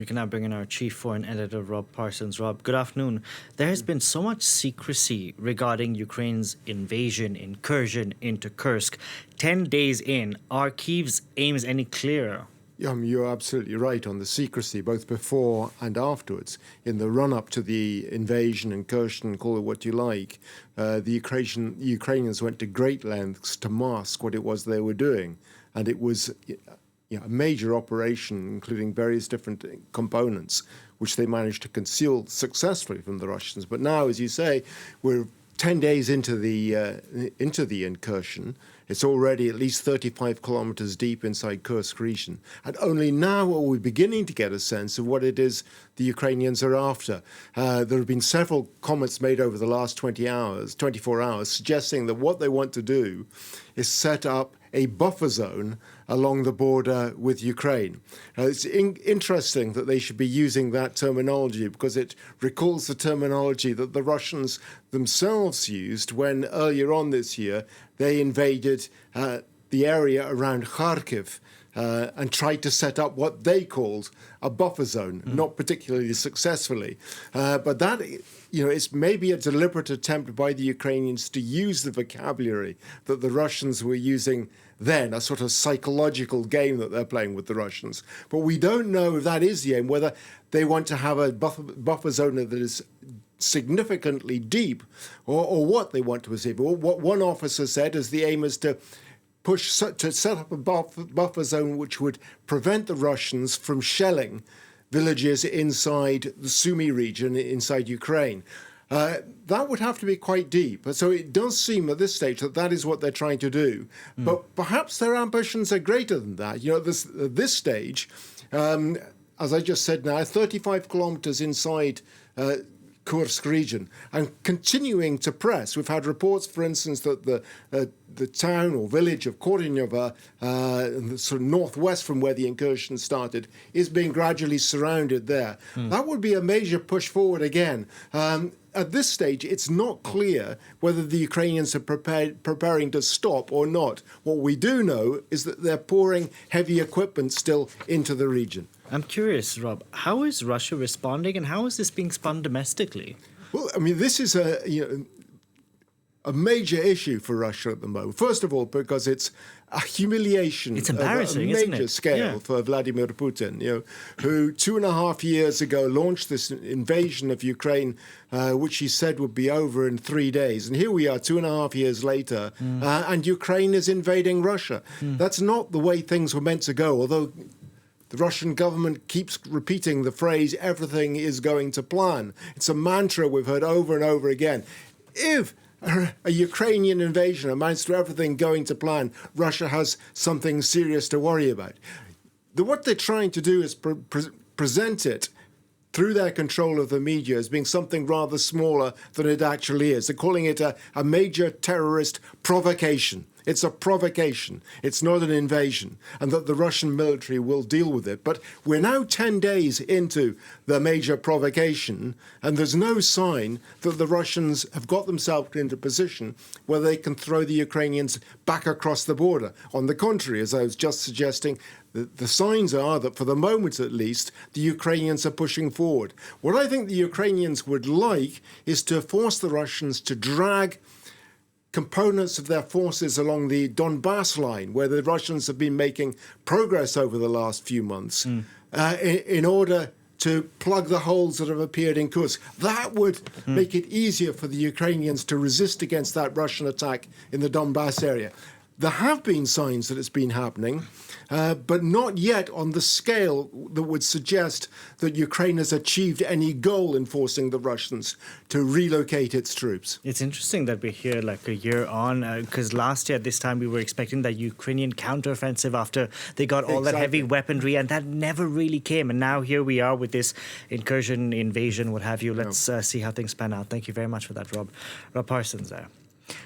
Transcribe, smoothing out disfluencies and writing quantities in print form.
We can now bring in our chief foreign editor, Rob Parsons. Rob, good afternoon. There has been so much secrecy regarding Ukraine's incursion into Kursk. 10 days in, are Kyiv's aims any clearer? You're absolutely right on the secrecy, both before and afterwards. In the run-up to the invasion, incursion, call it what you like, the Ukrainians went to great lengths to mask what it was they were doing. And it was a major operation, including various different components, which they managed to conceal successfully from the Russians. But now, as you say, we're 10 days into the incursion. It's already at least 35 kilometers deep inside Kursk region. And only now are we beginning to get a sense of what it is the Ukrainians are after. There have been several comments made over the last 24 hours, suggesting that what they want to do is set up a buffer zone along the border with Ukraine. It's interesting that they should be using that terminology because it recalls the terminology that the Russians themselves used when earlier on this year they invaded the area around Kharkiv and tried to set up what they called a buffer zone, not particularly successfully. But that, it's maybe a deliberate attempt by the Ukrainians to use the vocabulary that the Russians were using then, a sort of psychological game that they're playing with the Russians. But we don't know if that is the aim, whether they want to have a buffer zone that is significantly deep or what they want to achieve. What one officer said is the aim is to set up a buffer zone which would prevent the Russians from shelling villages inside the Sumy region inside Ukraine. That would have to be quite deep. So it does seem at this stage that that is what they're trying to do. But perhaps their ambitions are greater than that. At this stage, as I just said now, 35 kilometers inside Kursk region and continuing to press. We've had reports, for instance, that the town or village of Korynova, sort of northwest from where the incursion started, is being gradually surrounded there. That would be a major push forward again. At this stage, it's not clear whether the Ukrainians are preparing to stop or not. What we do know is that they're pouring heavy equipment still into the region. I'm curious, Rob, how is Russia responding and how is this being spun domestically? Well, I mean, this is a major issue for Russia at the moment. First of all, because it's a humiliation. It's embarrassing, at a isn't major it? scale for Vladimir Putin, who 2.5 years ago launched this invasion of Ukraine, which he said would be over in 3 days. And here we are 2.5 years later, and Ukraine is invading Russia. That's not the way things were meant to go, although the Russian government keeps repeating the phrase, everything is going to plan. It's a mantra we've heard over and over again. If a Ukrainian invasion amounts to everything going to plan, Russia has something serious to worry about. What they're trying to do is present it through their control of the media as being something rather smaller than it actually is. They're calling it a major terrorist provocation. It's a provocation. It's not an invasion, and that the Russian military will deal with it. But we're now 10 days into the major provocation, and there's no sign that the Russians have got themselves into a position where they can throw the Ukrainians back across the border. On the contrary, as I was just suggesting, the signs are that, for the moment at least, the Ukrainians are pushing forward. What I think the Ukrainians would like is to force the Russians to drag components of their forces along the Donbass line, where the Russians have been making progress over the last few months, in order to plug the holes that have appeared in Kursk. That would make it easier for the Ukrainians to resist against that Russian attack in the Donbass area. There have been signs that it's been happening, but not yet on the scale that would suggest that Ukraine has achieved any goal in forcing the Russians to relocate its troops. It's interesting that we're here like a year on, because last year at this time we were expecting that Ukrainian counteroffensive after they got all that heavy weaponry, and that never really came. And now here we are with this incursion, invasion, what have you. Let's see how things pan out. Thank you very much for that, Rob. Rob Parsons there.